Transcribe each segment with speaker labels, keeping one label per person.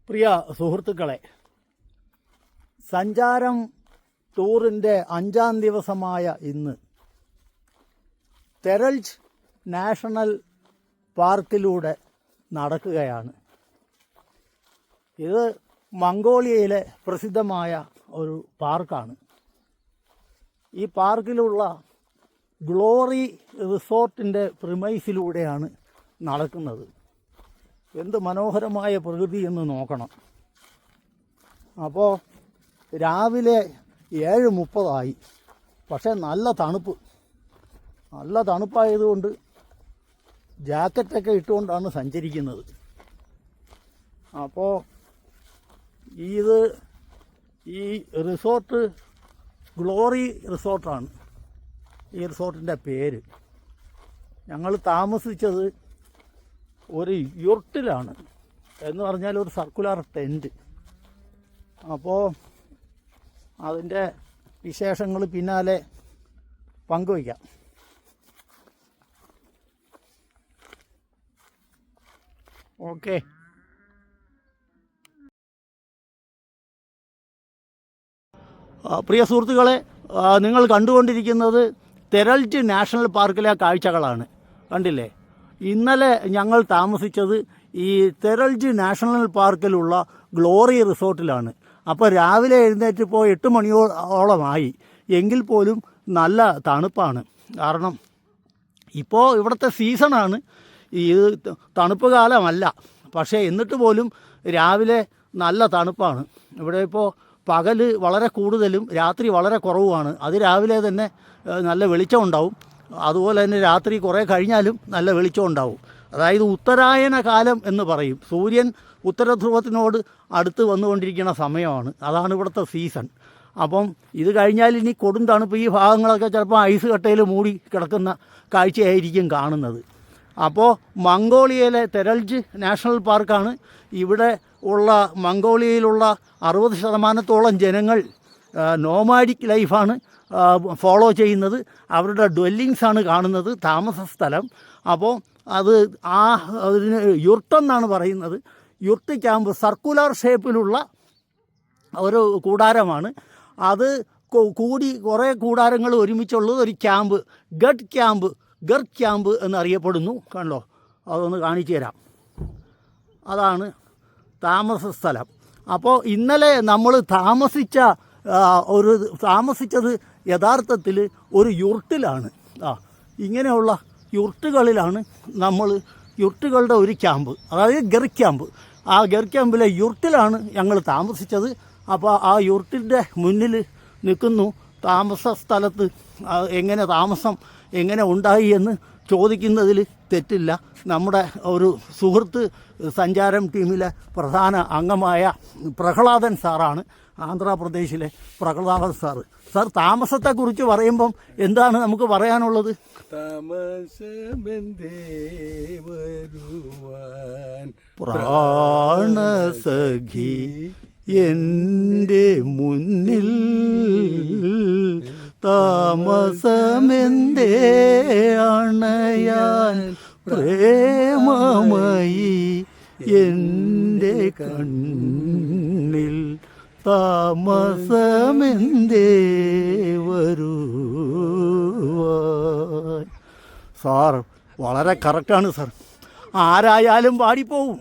Speaker 1: പ്രിയ സുഹൃത്തുക്കളെ, സഞ്ചാരം ടൂറിൻ്റെ 5-ാം ദിവസമായ ഇന്ന് തെരൽജ് നാഷണൽ പാർക്കിലൂടെ നടക്കുകയാണ്. ഇത് മംഗോളിയയിലെ പ്രസിദ്ധമായ ഒരു പാർക്കാണ്. ഈ പാർക്കിലുള്ള ഗ്ലോറി റിസോർട്ടിൻ്റെ പ്രിമൈസിലൂടെയാണ് നടക്കുന്നത്. എന്ത് മനോഹരമായ പ്രകൃതി എന്ന് നോക്കണം. അപ്പോൾ രാവിലെ 7:30 പക്ഷേ നല്ല തണുപ്പായതുകൊണ്ട് ജാക്കറ്റൊക്കെ ഇട്ടുകൊണ്ടാണ് സഞ്ചരിക്കുന്നത്. അപ്പോൾ ഈ റിസോർട്ട് ഗ്ലോറി റിസോർട്ടാണ് ഈ റിസോർട്ടിൻ്റെ പേര്. ഞങ്ങൾ താമസിച്ചത് ഒരു യുർട്ടിലാണ്, എന്ന് പറഞ്ഞാൽ ഒരു സർക്കുലർ ടെൻറ്റ്. അപ്പോൾ അതിൻ്റെ വിശേഷങ്ങൾ പിന്നാലെ പങ്കുവയ്ക്കാം. ഓക്കെ. പ്രിയ സുഹൃത്തുക്കളെ, നിങ്ങൾ കണ്ടുകൊണ്ടിരിക്കുന്നത് തെരൽജ് നാഷണൽ പാർക്കിലെ കാഴ്ചകളാണ്. കണ്ടില്ലേ? ഇന്നലെ ഞങ്ങൾ താമസിച്ചത് ഈ തെരൽജ് നാഷണൽ പാർക്കിലുള്ള ഗ്ലോറി റിസോർട്ടിലാണ്. അപ്പോൾ രാവിലെ എഴുന്നേറ്റിപ്പോൾ 8 മണിയോളമായി. എങ്കിൽ പോലും നല്ല തണുപ്പാണ്. കാരണം ഇപ്പോൾ ഇവിടുത്തെ സീസണാണ്, ഇത് തണുപ്പ് കാലമല്ല. പക്ഷേ എന്നിട്ട് പോലും രാവിലെ നല്ല തണുപ്പാണ്. ഇവിടെ ഇപ്പോൾ പകൽ വളരെ കൂടുതലും രാത്രി വളരെ കുറവുമാണ്. രാവിലെ തന്നെ നല്ല വെളിച്ചം ഉണ്ടാവും. അതുപോലെ തന്നെ രാത്രി കുറേ കഴിഞ്ഞാലും നല്ല വെളിച്ചം ഉണ്ടാവും. അതായത് ഉത്തരായന കാലം എന്ന് പറയും. സൂര്യൻ ഉത്തരധ്രുവത്തിനോട് അടുത്ത് വന്നുകൊണ്ടിരിക്കുന്ന സമയമാണ്. അതാണ് ഇവിടുത്തെ സീസൺ. അപ്പം ഇത് കഴിഞ്ഞാൽ ഇനി കൊടും തണുപ്പ്. ഈ ഭാഗങ്ങളൊക്കെ ചിലപ്പോൾ ഐസ് കട്ടയിൽ മൂടി കിടക്കുന്ന കാഴ്ചയായിരിക്കും കാണുന്നത്. അപ്പോൾ മംഗോളിയയിലെ തെരൽജ് നാഷണൽ പാർക്കാണ്. ഇവിടെ ഉള്ള മംഗോളിയയിലുള്ള 60% ജനങ്ങൾ നോമാഡിക് ലൈഫാണ് ഫോളോ ചെയ്യുന്നത്. അവരുടെ ഡ്വെല്ലിങ്സാണ് കാണുന്നത്, താമസ സ്ഥലം. അപ്പോൾ അതിന് യുർട്ടെന്നാണ് പറയുന്നത്. യുർട്ട് ക്യാമ്പ് സർക്കുലർ ഷേപ്പിലുള്ള ഒരു കൂടാരമാണ്. അത് കുറേ കൂടാരങ്ങൾ ഒരുമിച്ചുള്ളത് ഒരു ക്യാമ്പ്, ഗർ ക്യാമ്പ് എന്നറിയപ്പെടുന്നു. കണ്ടോ? അതൊന്ന് കാണിച്ചു തരാം. അതാണ് താമസ സ്ഥലം. അപ്പോൾ ഇന്നലെ നമ്മൾ താമസിച്ചത് യഥാർത്ഥത്തിൽ ഒരു യുർട്ടിലാണ്. ഇങ്ങനെയുള്ള യുർട്ടുകളിലാണ് യുർട്ടുകളുടെ ഒരു ക്യാമ്പ്, അതായത് ഗർ ക്യാമ്പ്. ആ ഗർ ക്യാമ്പിലെ യുർട്ടിലാണ് ഞങ്ങൾ താമസിച്ചത്. അപ്പോൾ ആ യുർട്ടിൻ്റെ മുന്നിൽ നിൽക്കുന്നു. താമസ സ്ഥലത്ത് താമസം എങ്ങനെ ഉണ്ടായി എന്ന് ചോദിക്കുന്നതിൽ തെറ്റില്ല. നമ്മുടെ ഒരു സുഹൃത്ത് സഞ്ചാരം ടീമിലെ പ്രധാന അംഗമായ പ്രഹ്ലാദൻ സാറാണ്, ആന്ധ്രാപ്രദേശിലെ പ്രഹ്ലാദൻ സാറ്. സാർ, താമസത്തെക്കുറിച്ച് പറയുമ്പം എന്താണ് നമുക്ക് പറയാനുള്ളത്? പ്രാണസഖി എൻ്റെ മുന്നിൽ താമസമെന്തേ അണയാൻ പ്രേമമയി എൻ്റെ കണ്ണിൽ താമസമെന്തേ വരുവാൻ. സാർ വളരെ കറക്റ്റാണ് സാർ. ആരായാലും പാടിപ്പോവും.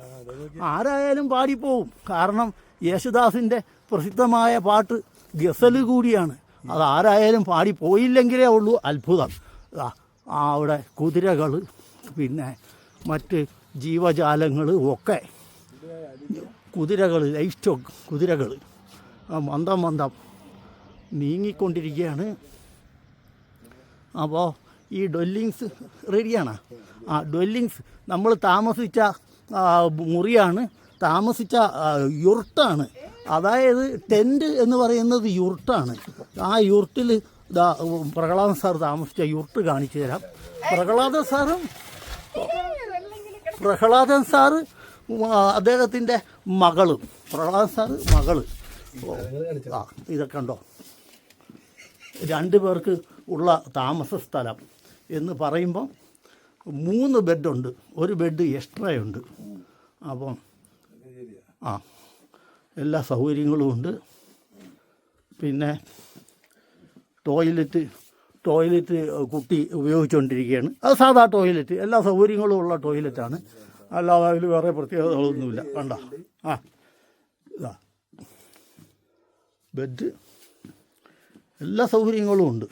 Speaker 1: കാരണം യേശുദാസിൻ്റെ പ്രസിദ്ധമായ പാട്ട് ഗസൽ കൂടിയാണ്. അതാരായാലും പാടിപ്പോയില്ലെങ്കിലേ ഉള്ളൂ അത്ഭുതം. അവിടെ കുതിരകൾ, പിന്നെ മറ്റ് ജീവജാലങ്ങൾ ഒക്കെ, ലൈഫ് സ്റ്റോക്ക് കുതിരകൾ മന്ദം നീങ്ങിക്കൊണ്ടിരിക്കുകയാണ്. അപ്പോൾ ഈ ഡ്വെല്ലിങ്സ് റെഡിയാണ്. ഡ്വെല്ലിങ്സ് നമ്മൾ താമസിച്ച മുറിയാണ്, താമസിച്ച യുർട്ടാണ്. അതായത് ടെൻറ്റ് എന്ന് പറയുന്നത് യുർട്ടാണ്. ആ യുർട്ടിൽ പ്രഹ്ലാദൻ സാർ താമസിച്ച യുർട്ട് കാണിച്ചു തരാം. പ്രഹ്ലാദൻ സാറ് അദ്ദേഹത്തിൻ്റെ മകളും, ഇതൊക്കെ ഉണ്ടോ? 2 പേർക്ക് ഉള്ള താമസ സ്ഥലം എന്ന് പറയുമ്പം 3 ബെഡുണ്ട്, ഒരു ബെഡ് എക്സ്ട്രാ ഉണ്ട്. അപ്പം എല്ലാ സൗകര്യങ്ങളും ഉണ്ട്. പിന്നെ ടോയ്ലറ്റ് കുട്ടി ഉപയോഗിച്ചുകൊണ്ടിരിക്കുകയാണ്. അത് സാധാ ടോയ്ലറ്റ്, എല്ലാ സൗകര്യങ്ങളും ഉള്ള ടോയ്ലറ്റാണ്. അല്ലാതെ അതിൽ വേറെ പ്രത്യേകതകളൊന്നുമില്ല. കണ്ട ഇതാ ബെഡ്, എല്ലാ സൗകര്യങ്ങളും ഉണ്ട്.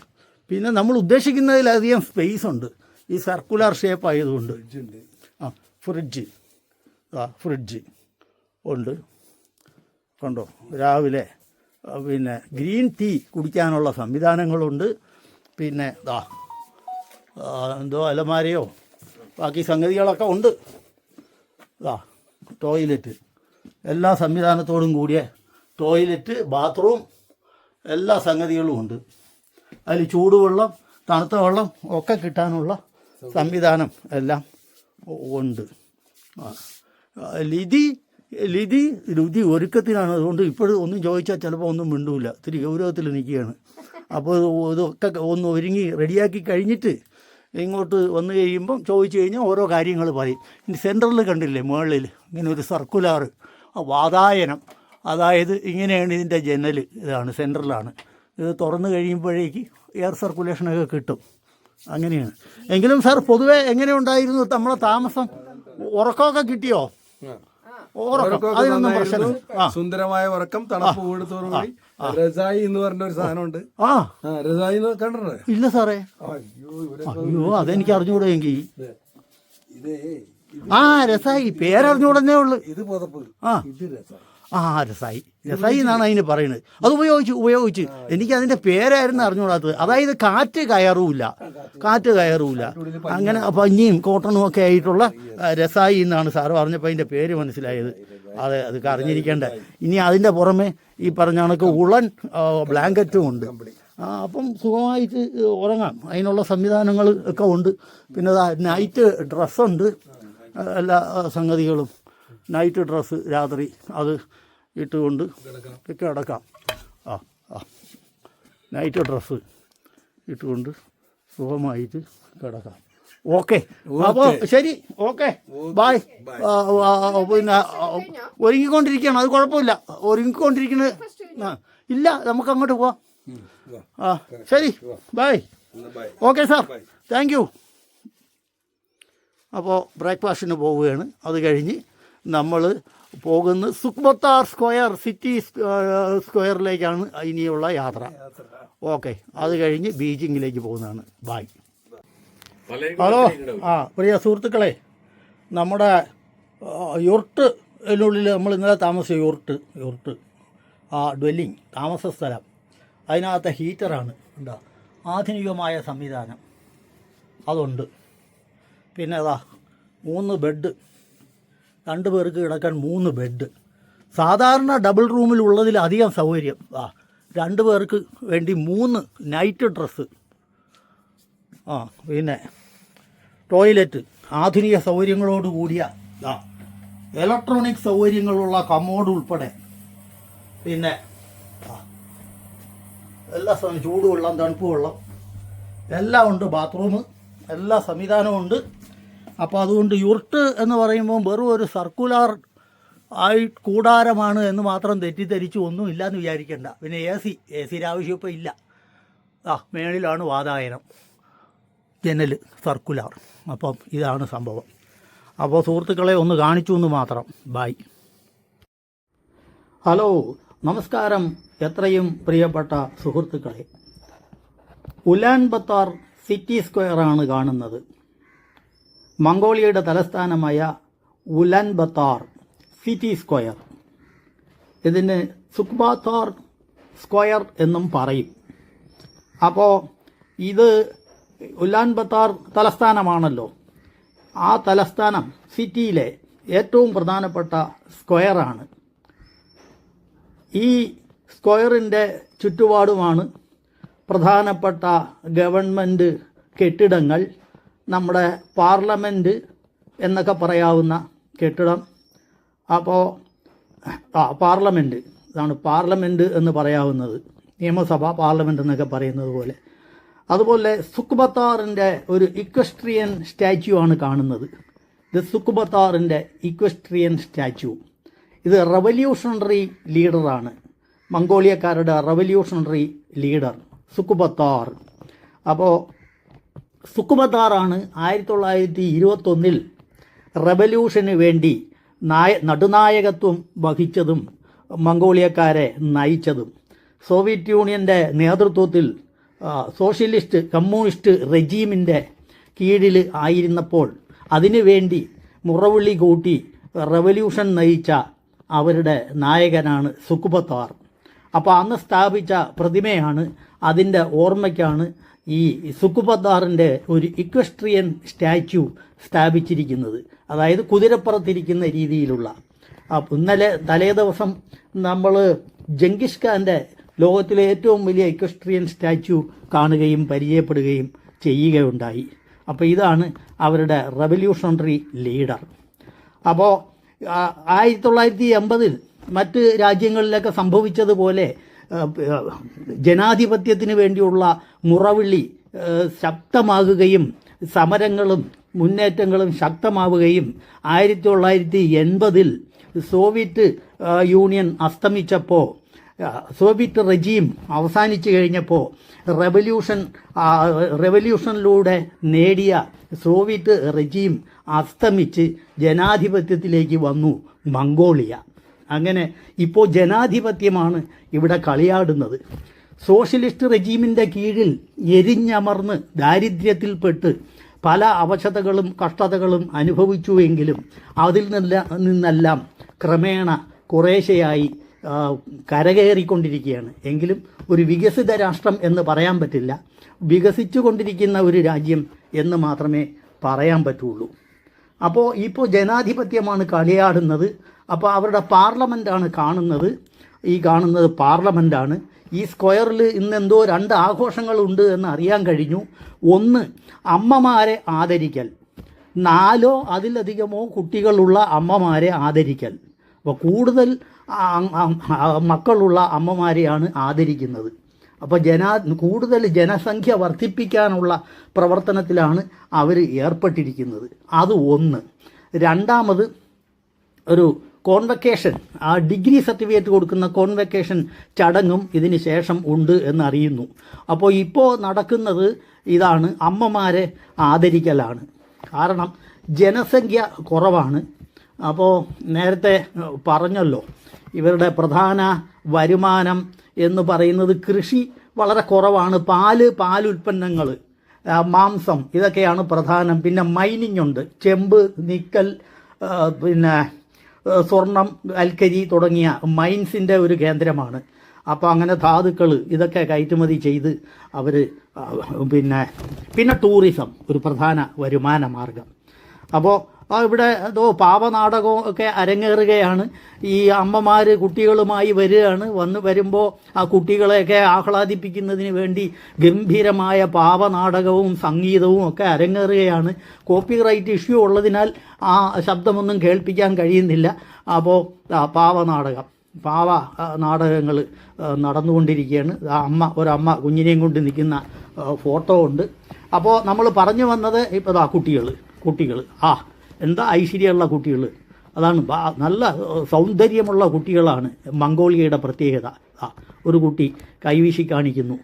Speaker 1: പിന്നെ നമ്മൾ ഉദ്ദേശിക്കുന്നതിലധികം സ്പേസ് ഉണ്ട്. ഈ സർക്കുലർ ഷേപ്പ് ആയതുകൊണ്ട്. ഫ്രിഡ്ജ് ഉണ്ട്. കണ്ടോ, രാവിലെ പിന്നെ ഗ്രീൻ ടീ കുടിക്കാനുള്ള സംവിധാനങ്ങളുണ്ട്. പിന്നെ എന്തോ അലമാരയോ ബാക്കി സംഗതികളൊക്കെ ഉണ്ട്. ടോയ്ലറ്റ്, എല്ലാ സംവിധാനത്തോടും കൂടിയ ടോയ്ലറ്റ്, ബാത്റൂം, എല്ലാ സംഗതികളും ഉണ്ട്. അതിൽ ചൂടുവെള്ളം, തണുത്ത വെള്ളം ഒക്കെ കിട്ടാനുള്ള സംവിധാനം എല്ലാം ഉണ്ട്. രുചി ഒരുക്കത്തിനാണ്. അതുകൊണ്ട് ഇപ്പോഴും ഒന്നും ചോദിച്ചാൽ ചിലപ്പോൾ ഒന്നും മിണ്ടൂല, ഇത്തിരി ഗൗരവത്തിൽ നിൽക്കുകയാണ്. അപ്പോൾ ഇതൊക്കെ ഒന്ന് ഒരുങ്ങി റെഡിയാക്കി കഴിഞ്ഞിട്ട് ഇങ്ങോട്ട് വന്നു കഴിയുമ്പം ചോദിച്ചു കഴിഞ്ഞാൽ ഓരോ കാര്യങ്ങൾ പറയും. ഇനി സെൻറ്ററിൽ കണ്ടില്ലേ, മുകളിൽ ഇങ്ങനെ ഒരു സർക്കുലാർ വാതായനം, അതായത് ഇങ്ങനെയാണ് ഇതിൻ്റെ ജനൽ. ഇതാണ് സെൻറ്ററിലാണ്. ഇത് തുറന്നു കഴിയുമ്പോഴേക്ക് എയർ സർക്കുലേഷനൊക്കെ കിട്ടും. അങ്ങനെയാണ്. എങ്കിലും സാർ പൊതുവെ എങ്ങനെ ഉണ്ടായിരുന്നു നമ്മളെ താമസം? ഉറക്കമൊക്കെ കിട്ടിയോ? അതിനൊന്നും പ്രശ്നമില്ല.
Speaker 2: സുന്ദരമായ ഉറക്കം, തണുപ്പ് കൂടുത്തോടുകൂടി. രസായി എന്ന് പറഞ്ഞ ഒരു സാധനമുണ്ട്. രസായി കണ്ടോ?
Speaker 1: ഇല്ല സാറേ. അയ്യോ, അതെനിക്ക് അറിഞ്ഞുകൂടെങ്കിൽ. രസായി പേരറിഞ്ഞുകൂടന്നേ ഉള്ളു.
Speaker 2: ഇത് പുതപ്പ്. ഇത് രസായി.
Speaker 1: രസായി എന്നാണ് അതിന് പറയുന്നത്. അത് ഉപയോഗിച്ച് എനിക്ക് അതിൻ്റെ പേരായിരുന്നു അറിഞ്ഞുകൂടാത്തത്. അതായത് കാറ്റ് കയറൂല. അങ്ങനെ പഞ്ഞിയും കോട്ടണും ഒക്കെ ആയിട്ടുള്ള രസായി എന്നാണ് സാറ് പറഞ്ഞപ്പോൾ അതിൻ്റെ പേര് മനസ്സിലായത്. അതൊക്കെ അറിഞ്ഞിരിക്കേണ്ട. ഇനി അതിൻ്റെ പുറമെ ഈ പറഞ്ഞ കണക്ക് ഉളൻ ബ്ലാങ്കറ്റും ഉണ്ട്. അപ്പം സുഖമായിട്ട് ഉറങ്ങാം. അതിനുള്ള സംവിധാനങ്ങൾ ഒക്കെ ഉണ്ട്. പിന്നെ നൈറ്റ് ഡ്രസ്സുണ്ട്, എല്ലാ സംഗതികളും. നൈറ്റ് ഡ്രസ്സ് രാത്രി അത് ഇട്ടുകൊണ്ട് കിടക്കാം. നൈറ്റ് ഡ്രസ്സ് ഇട്ടുകൊണ്ട് സുഖമായിട്ട് കിടക്കാം. ഓക്കെ, അപ്പോൾ ശരി, ഓക്കെ, ബായ്. പിന്നെ ഒരുങ്ങിക്കൊണ്ടിരിക്കുകയാണ്, അത് കുഴപ്പമില്ല. ഒരുങ്ങിക്കൊണ്ടിരിക്കുന്നത് ഇല്ല, നമുക്ക് അങ്ങോട്ട് പോവാം. ശരി, bye. Okay sir, thank you. അപ്പോൾ ബ്രേക്ക്ഫാസ്റ്റിന് പോവുകയാണ്. അത് കഴിഞ്ഞ് നമ്മൾ പോകുന്നത് സുഖ്ബത്താർ സ്ക്വയർ, സിറ്റി സ്ക്വയറിലേക്കാണ് ഇനിയുള്ള യാത്ര. ഓക്കെ, അത് കഴിഞ്ഞ് ബീജിങ്ങിലേക്ക് പോകുന്നതാണ്. ബായ്. ഹലോ. പ്രിയ സുഹൃത്തുക്കളെ, നമ്മുടെ യുർട്ടിനുള്ളിൽ നമ്മൾ ഇന്നലെ താമസിച്ച യുർട്ട് ഡ്വെല്ലിങ്, താമസ സ്ഥലം, അതിനകത്തെ ഹീറ്ററാണ്. എന്താ ആധുനികമായ സംവിധാനം അതുണ്ട്. പിന്നെ 3 ബെഡ്, 2 പേർക്ക് കിടക്കാൻ 3 ബെഡ്. സാധാരണ ഡബിൾ റൂമിലുള്ളതിലധികം സൗകര്യം. 2 പേർക്ക് വേണ്ടി 3 നൈറ്റ് ഡ്രസ്സ്. പിന്നെ ടോയ്ലറ്റ്, ആധുനിക സൗകര്യങ്ങളോട് കൂടിയ ഇലക്ട്രോണിക് സൗകര്യങ്ങളുള്ള കമ്മോഡ് ഉൾപ്പെടെ. പിന്നെ എല്ലാ സമയം ചൂടുവെള്ളം, തണുപ്പ് വെള്ളം എല്ലാം ഉണ്ട്. ബാത്റൂം, എല്ലാ സംവിധാനവും ഉണ്ട്. അപ്പോൾ അതുകൊണ്ട് യുർട്ട് എന്ന് പറയുമ്പോൾ വെറും ഒരു സർക്കുലാർ കൂടാരമാണ് എന്ന് മാത്രം തെറ്റിദ്ധരിച്ചു ഒന്നും ഇല്ലയെന്ന് വിചാരിക്കേണ്ട. പിന്നെ എ സിയുടെ ആവശ്യം ഇപ്പോൾ ഇല്ല. മേളിലാണ് വാതായനം, ജനൽ സർക്കുലാർ. അപ്പം ഇതാണ് സംഭവം. അപ്പോൾ സുഹൃത്തുക്കളെ ഒന്ന് കാണിച്ചു എന്ന് മാത്രം. ബായ്. ഹലോ, നമസ്കാരം. എത്രയും പ്രിയപ്പെട്ട സുഹൃത്തുക്കളെ, ഉലാൻബത്താർ സിറ്റി സ്ക്വയറാണ് കാണുന്നത്. മംഗോളിയയുടെ തലസ്ഥാനമായ ഉലാൻബത്താർ സിറ്റി സ്ക്വയർ. ഇതിന് സുഖ്ബത്താർ സ്ക്വയർ എന്നും പറയും. അപ്പോൾ ഇത് ഉലാൻബത്താർ തലസ്ഥാനമാണല്ലോ. ആ തലസ്ഥാനം സിറ്റിയിലെ ഏറ്റവും പ്രധാനപ്പെട്ട സ്ക്വയറാണ്. ഈ സ്ക്വയറിൻ്റെ ചുറ്റുപാടുമാണ് പ്രധാനപ്പെട്ട ഗവൺമെൻറ് കെട്ടിടങ്ങൾ, നമ്മുടെ പാർലമെൻറ്റ് എന്നൊക്കെ പറയാവുന്ന കെട്ടിടം. അപ്പോൾ പാർലമെൻറ്റ്, ഇതാണ് പാർലമെൻറ്റ് എന്ന് പറയാവുന്നത്. നിയമസഭ, പാർലമെൻറ്റ് എന്നൊക്കെ പറയുന്നത് പോലെ. അതുപോലെ സുഖ്ബത്താറിൻ്റെ ഒരു ഇക്വസ്ട്രിയൻ സ്റ്റാച്യു ആണ് കാണുന്നത്. ഇത് സുഖ്ബത്താറിൻ്റെ ഇക്വസ്ട്രിയൻ സ്റ്റാച്യു. ഇത് റവല്യൂഷണറി ലീഡറാണ്, മംഗോളിയക്കാരുടെ റവല്യൂഷണറി ലീഡർ സുഖുബത്താർ. അപ്പോൾ സുഖുബത്താറാണ് 1921 റവല്യൂഷന് വേണ്ടി നടുനായകത്വം വഹിച്ചതും മംഗോളിയക്കാരെ നയിച്ചതും. സോവിയറ്റ് യൂണിയൻ്റെ നേതൃത്വത്തിൽ സോഷ്യലിസ്റ്റ് കമ്മ്യൂണിസ്റ്റ് റെജീമിൻ്റെ കീഴിൽ ആയിരുന്നപ്പോൾ അതിനുവേണ്ടി മുറവിളി കൂട്ടി റവല്യൂഷൻ നയിച്ച അവരുടെ നായകനാണ് സുഖുബത്താർ. അപ്പോൾ അന്ന് സ്ഥാപിച്ച പ്രതിമയാണ്, അതിൻ്റെ ഓർമ്മയ്ക്കാണ് ഈ സുഖുബത്താറിൻ്റെ ഒരു ഇക്വസ്ട്രിയൻ സ്റ്റാച്യു സ്ഥാപിച്ചിരിക്കുന്നത്. അതായത് കുതിരപ്പുറത്തിരിക്കുന്ന രീതിയിലുള്ള. ഇന്നലെ തലേ ദിവസം നമ്മൾ ജംഗിസ് ഖാൻ്റെ ലോകത്തിലെ ഏറ്റവും വലിയ ഇക്വസ്ട്രിയൻ സ്റ്റാച്യു കാണുകയും പരിചയപ്പെടുകയും ചെയ്യുകയുണ്ടായി. അപ്പോൾ ഇതാണ് അവരുടെ റവല്യൂഷണറി ലീഡർ. അപ്പോൾ 1980 മറ്റ് രാജ്യങ്ങളിലൊക്കെ സംഭവിച്ചതുപോലെ ജനാധിപത്യത്തിന് വേണ്ടിയുള്ള മുറവിളി ശക്തമാകുകയും സമരങ്ങളും മുന്നേറ്റങ്ങളും ശക്തമാവുകയും 1980 സോവിയറ്റ് യൂണിയൻ അസ്തമിച്ചപ്പോൾ, സോവിയറ്റ് റെജീം അവസാനിച്ചു കഴിഞ്ഞപ്പോൾ റെവല്യൂഷനിലൂടെ നേടിയ സോവിയറ്റ് റെജീം അസ്തമിച്ച് ജനാധിപത്യത്തിലേക്ക് വന്നു മംഗോളിയ. അങ്ങനെ ഇപ്പോൾ ജനാധിപത്യമാണ് ഇവിടെ കളിയാടുന്നത്. സോഷ്യലിസ്റ്റ് റെജീമിൻ്റെ കീഴിൽ എരിഞ്ഞമർന്ന് ദാരിദ്ര്യത്തിൽപ്പെട്ട് പല അവശതകളും കഷ്ടതകളും അനുഭവിച്ചുവെങ്കിലും അതിൽ നിന്നെല്ലാം ക്രമേണ കുറേശ്ശെയായി കരകയറിക്കൊണ്ടിരിക്കുകയാണ്. എങ്കിലും ഒരു വികസിത രാഷ്ട്രം എന്ന് പറയാൻ പറ്റില്ല, വികസിച്ചു കൊണ്ടിരിക്കുന്ന ഒരു രാജ്യം എന്ന് മാത്രമേ പറയാൻ പറ്റുള്ളൂ. അപ്പോൾ ഇപ്പോൾ ജനാധിപത്യമാണ് കളിയാടുന്നത്. അപ്പോൾ അവരുടെ പാർലമെൻറ്റാണ് കാണുന്നത്. ഈ കാണുന്നത് പാർലമെൻറ്റാണ്. ഈ സ്ക്വയറിൽ ഇന്നെന്തോ 2 ആഘോഷങ്ങളുണ്ട് എന്ന് അറിയാൻ കഴിഞ്ഞു. ഒന്ന്, അമ്മമാരെ ആദരിക്കൽ. 4 അതിലധികമോ കുട്ടികളുള്ള അമ്മമാരെ ആദരിക്കൽ. അപ്പോൾ കൂടുതൽ മക്കളുള്ള അമ്മമാരെയാണ് ആദരിക്കുന്നത്. അപ്പോൾ കൂടുതൽ ജനസംഖ്യ വർദ്ധിപ്പിക്കാനുള്ള പ്രവർത്തനത്തിലാണ് അവർ ഏർപ്പെട്ടിരിക്കുന്നത്. അത് ഒന്ന്. രണ്ടാമത്, ഒരു കോൺവെക്കേഷൻ, ആ ഡിഗ്രി സർട്ടിഫിക്കറ്റ് കൊടുക്കുന്ന കോൺവെക്കേഷൻ ചടങ്ങും ഇതിന് ശേഷം ഉണ്ട് എന്നറിയുന്നു. അപ്പോൾ ഇപ്പോൾ നടക്കുന്നത് ഇതാണ്, അമ്മമാരെ ആദരിക്കലാണ്. കാരണം ജനസംഖ്യ കുറവാണ്. അപ്പോൾ നേരത്തെ പറഞ്ഞല്ലോ, ഇവരുടെ പ്രധാന വരുമാനം എന്ന് പറയുന്നത് കൃഷി വളരെ കുറവാണ്. പാലുൽപ്പന്നങ്ങൾ, മാംസം, ഇതൊക്കെയാണ് പ്രധാനം. പിന്നെ മൈനിങ് ഉണ്ട്, ചെമ്പ്, നിക്കൽ, പിന്നെ സ്വർണം, കൽക്കരി തുടങ്ങിയ മൈൻസിൻ്റെ ഒരു കേന്ദ്രമാണ്. അപ്പോൾ അങ്ങനെ ധാതുക്കൾ ഇതൊക്കെ കയറ്റുമതി ചെയ്ത് അവർ പിന്നെ ടൂറിസം ഒരു പ്രധാന വരുമാന മാർഗം. അപ്പോൾ ഇവിടെ എന്തോ പാവനാടകവും ഒക്കെ അരങ്ങേറുകയാണ്. ഈ അമ്മമാർ കുട്ടികളുമായി വരികയാണ്. വരുമ്പോൾ ആ കുട്ടികളെയൊക്കെ ആഹ്ലാദിപ്പിക്കുന്നതിന് വേണ്ടി ഗംഭീരമായ പാവനാടകവും സംഗീതവും ഒക്കെ അരങ്ങേറുകയാണ്. കോപ്പിറൈറ്റ് ഇഷ്യൂ ഉള്ളതിനാൽ ആ ശബ്ദമൊന്നും കേൾപ്പിക്കാൻ കഴിയുന്നില്ല. അപ്പോൾ പാവ നാടകങ്ങൾ നടന്നുകൊണ്ടിരിക്കുകയാണ്. ഒരമ്മ കുഞ്ഞിനെയും കൊണ്ട് നിൽക്കുന്ന ഫോട്ടോ ഉണ്ട്. അപ്പോൾ നമ്മൾ പറഞ്ഞു വന്നത് ഇപ്പോൾ കുട്ടികൾ എന്താ ഐശ്വര്യമുള്ള കുട്ടികൾ, അതാണ് നല്ല സൗന്ദര്യമുള്ള കുട്ടികളാണ് മംഗോളിയയുടെ പ്രത്യേകത. ഒരു കുട്ടി കൈവീശി കാണിക്കുന്നു.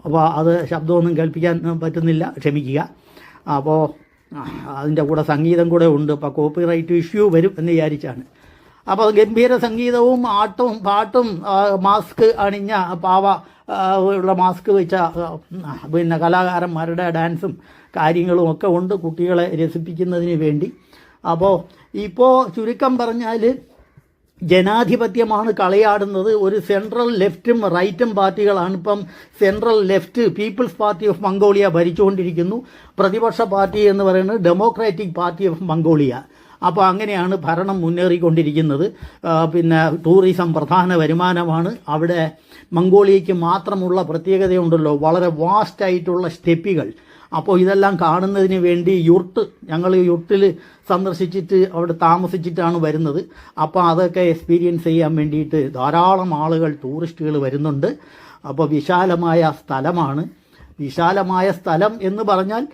Speaker 1: അപ്പോൾ അത് ശബ്ദമൊന്നും കേൾപ്പിക്കാൻ പറ്റുന്നില്ല, ക്ഷമിക്കുക. അപ്പോൾ അതിൻ്റെ കൂടെ സംഗീതം കൂടെ ഉണ്ട്. അപ്പോൾ കോപ്പിറൈറ്റ് ഇഷ്യൂ വരും എന്ന് വിചാരിച്ചാണ്. അപ്പോൾ ഗംഭീര സംഗീതവും ആട്ടവും പാട്ടും മാസ്ക് അണിഞ്ഞ ഉള്ള മാസ്ക് വെച്ച പിന്നെ കലാകാരന്മാരുടെ ഡാൻസും കാര്യങ്ങളും ഒക്കെ ഉണ്ട് കുട്ടികളെ രസിപ്പിക്കുന്നതിന് വേണ്ടി. അപ്പോൾ ഇപ്പോൾ ചുരുക്കം പറഞ്ഞാൽ ജനാധിപത്യമാണ് കളിയാടുന്നത്. ഒരു സെൻട്രൽ ലെഫ്റ്റും റൈറ്റും പാർട്ടികളാണ്. ഇപ്പം central left people's party of Mongolia ഭരിച്ചുകൊണ്ടിരിക്കുന്നു. പ്രതിപക്ഷ പാർട്ടി എന്ന് പറയുന്നത് ഡെമോക്രാറ്റിക് പാർട്ടി ഓഫ് മംഗോളിയ. അപ്പോൾ അങ്ങനെയാണ് ഭരണം മുന്നേറിക്കൊണ്ടിരിക്കുന്നത്. പിന്നെ ടൂറിസം പ്രധാന വരുമാനമാണ്. അവിടെ മംഗോളിയയ്ക്ക് മാത്രമുള്ള പ്രത്യേകതയുണ്ടല്ലോ, വളരെ വാസ്റ്റായിട്ടുള്ള സ്റ്റെപ്പികൾ. അപ്പോൾ ഇതെല്ലാം കാണുന്നതിന് വേണ്ടി ഞങ്ങൾ യുർട്ടിൽ സന്ദർശിച്ചിട്ട് അവിടെ താമസിച്ചിട്ടാണ് വരുന്നത്. അപ്പോൾ അതൊക്കെ എക്സ്പീരിയൻസ് ചെയ്യാൻ വേണ്ടിയിട്ട് ധാരാളം ആളുകൾ, ടൂറിസ്റ്റുകൾ വരുന്നുണ്ട്. അപ്പോൾ വിശാലമായ സ്ഥലമാണ്. വിശാലമായ സ്ഥലം എന്ന് പറഞ്ഞാൽ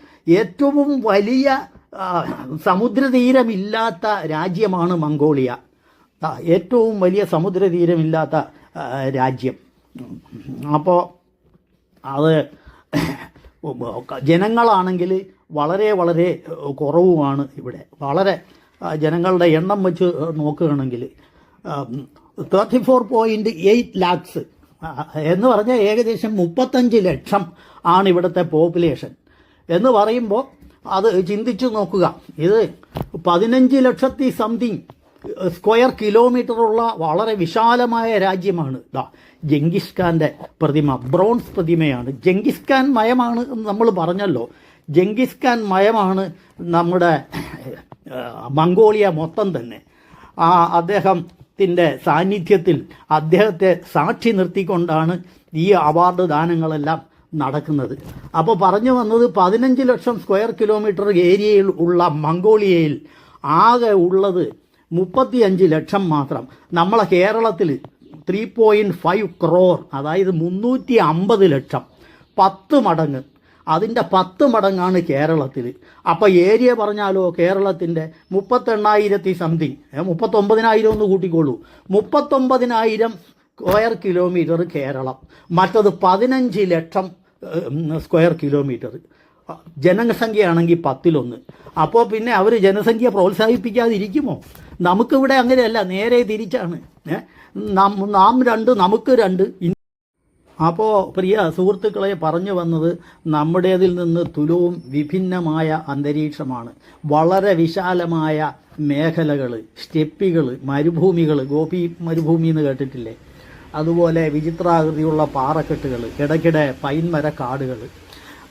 Speaker 1: ഏറ്റവും വലിയ സമുദ്രതീരമില്ലാത്ത രാജ്യമാണ് മംഗോളിയ. ഏറ്റവും വലിയ സമുദ്രതീരമില്ലാത്ത രാജ്യം. അപ്പോൾ അത് ജനങ്ങളാണെങ്കിൽ വളരെ വളരെ കുറവുമാണ് ഇവിടെ. വളരെ ജനങ്ങളുടെ എണ്ണം വെച്ച് നോക്കുകയാണെങ്കിൽ 34.8 lakhs എന്ന് പറഞ്ഞാൽ ഏകദേശം 35 ലക്ഷം ആണ് ഇവിടുത്തെ പോപ്പുലേഷൻ എന്ന് പറയുമ്പോൾ അത് ചിന്തിച്ചു നോക്കുക. ഇത് 15 ലക്ഷത്തി സംതിങ് സ്ക്വയർ കിലോമീറ്ററുള്ള വളരെ വിശാലമായ രാജ്യമാണ്. ജംഗിസ് ഖാൻ്റെ പ്രതിമ ബ്രോൺസ് പ്രതിമയാണ്. ജംഗിസ് ഖാൻ മയമാണ് നമ്മൾ പറഞ്ഞല്ലോ. ജംഗിസ് ഖാൻ മയമാണ് നമ്മുടെ മംഗോളിയ മൊത്തം തന്നെ. അദ്ദേഹത്തിൻ്റെ സാന്നിധ്യത്തിൽ അദ്ദേഹത്തെ സാക്ഷി നിർത്തിക്കൊണ്ടാണ് ഈ അവാർഡ് ദാനങ്ങളെല്ലാം നടക്കുന്നത്. അപ്പോൾ പറഞ്ഞു വന്നത് 15 ലക്ഷം സ്ക്വയർ കിലോമീറ്റർ ഏരിയയിൽ ഉള്ള മംഗോളിയയിൽ ആകെ ഉള്ളത് 35 ലക്ഷം മാത്രം. നമ്മളെ കേരളത്തിൽ 3.5 crore, അതായത് 350 ലക്ഷം, 10 മടങ്ങ്. അതിൻ്റെ 10 മടങ്ങാണ് കേരളത്തിൽ. അപ്പോൾ ഏരിയ പറഞ്ഞാലോ കേരളത്തിൻ്റെ 38,000 സംതിങ്, 39,000 ഒന്ന് കൂട്ടിക്കോളൂ. 39,000 സ്ക്വയർ കിലോമീറ്റർ കേരളം, മറ്റത് 15 ലക്ഷം സ്ക്വയർ കിലോമീറ്റർ. ജനസംഖ്യയാണെങ്കിൽ 10-1. അപ്പോൾ പിന്നെ അവർ ജനസംഖ്യ പ്രോത്സാഹിപ്പിക്കാതിരിക്കുമോ? നമുക്കിവിടെ അങ്ങനെയല്ല, നേരെ തിരിച്ചാണ്. നാം 2 നമുക്ക് 2. അപ്പോൾ പ്രിയ സുഹൃത്തുക്കളെ, പറഞ്ഞു വന്നത് നമ്മുടേതിൽ നിന്ന് തുലവും വിഭിന്നമായ അന്തരീക്ഷമാണ്. വളരെ വിശാലമായ മേഖലകൾ, സ്റ്റെപ്പികൾ, മരുഭൂമികൾ, ഗോപി മരുഭൂമി എന്ന് കേട്ടിട്ടില്ലേ? അതുപോലെ വിചിത്രാകൃതിയുള്ള പാറക്കെട്ടുകൾ, ഇടയ്ക്കിടെ പൈൻമര കാടുകൾ.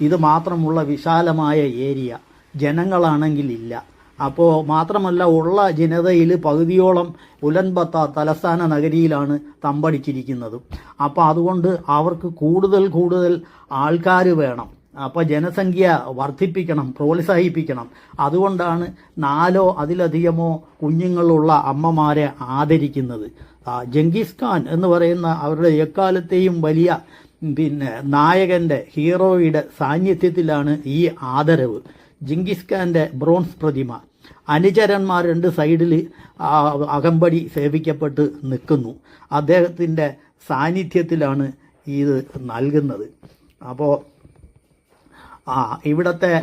Speaker 1: ഇത് മാത്രമുള്ള വിശാലമായ ഏരിയ. ജനങ്ങളാണെങ്കിൽ ഇല്ല. അപ്പോൾ മാത്രമല്ല, ഉള്ള ജനതയിൽ പകുതിയോളം ഉലൻബത്ത തലസ്ഥാന നഗരിയിലാണ് തമ്പടിച്ചിരിക്കുന്നത്. അപ്പോൾ അതുകൊണ്ട് അവർക്ക് കൂടുതൽ ആൾക്കാർ വേണം. അപ്പോൾ ജനസംഖ്യ വർദ്ധിപ്പിക്കണം, പ്രോത്സാഹിപ്പിക്കണം. അതുകൊണ്ടാണ് 4 അതിലധികമോ കുഞ്ഞുങ്ങളുള്ള അമ്മമാരെ ആദരിക്കുന്നത്. ജംഗിസ് ഖാൻ എന്ന് പറയുന്ന അവരുടെ എക്കാലത്തെയും വലിയ നായകൻ്റെ, ഹീറോയുടെ സാന്നിധ്യത്തിലാണ് ഈ ആദരവ്. ജിങ്കിസ് ഖാൻ്റെ ബ്രോൺസ് പ്രതിമ, അനുചരന്മാർ 2 സൈഡിൽ അകമ്പടി സേവിക്കപ്പെട്ട് നിൽക്കുന്നു. അദ്ദേഹത്തിൻ്റെ സാന്നിധ്യത്തിലാണ് ഇത് നൽകുന്നത്. അപ്പോൾ ഇവിടുത്തെ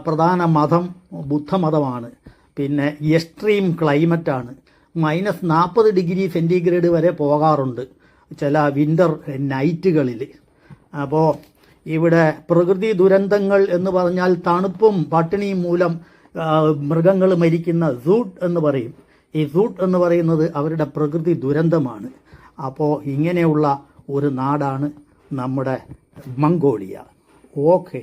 Speaker 1: പ്രധാന മതം ബുദ്ധമതമാണ്. പിന്നെ എക്സ്ട്രീം ക്ലൈമറ്റാണ്. -40 ഡിഗ്രി സെൻറ്റിഗ്രേഡ് വരെ പോകാറുണ്ട് ചില വിൻ്റർ നൈറ്റുകളിൽ. അപ്പോൾ ഇവിടെ പ്രകൃതി ദുരന്തങ്ങൾ എന്ന് പറഞ്ഞാൽ തണുപ്പും പട്ടിണിയും മൂലം മൃഗങ്ങൾ മരിക്കുന്ന സൂട്ട് എന്ന് പറയും. ഈ സൂട്ട് എന്ന് പറയുന്നത് അവരുടെ പ്രകൃതി ദുരന്തമാണ്. അപ്പോൾ ഇങ്ങനെയുള്ള ഒരു നാടാണ് നമ്മുടെ മംഗോളിയ. ഓക്കെ.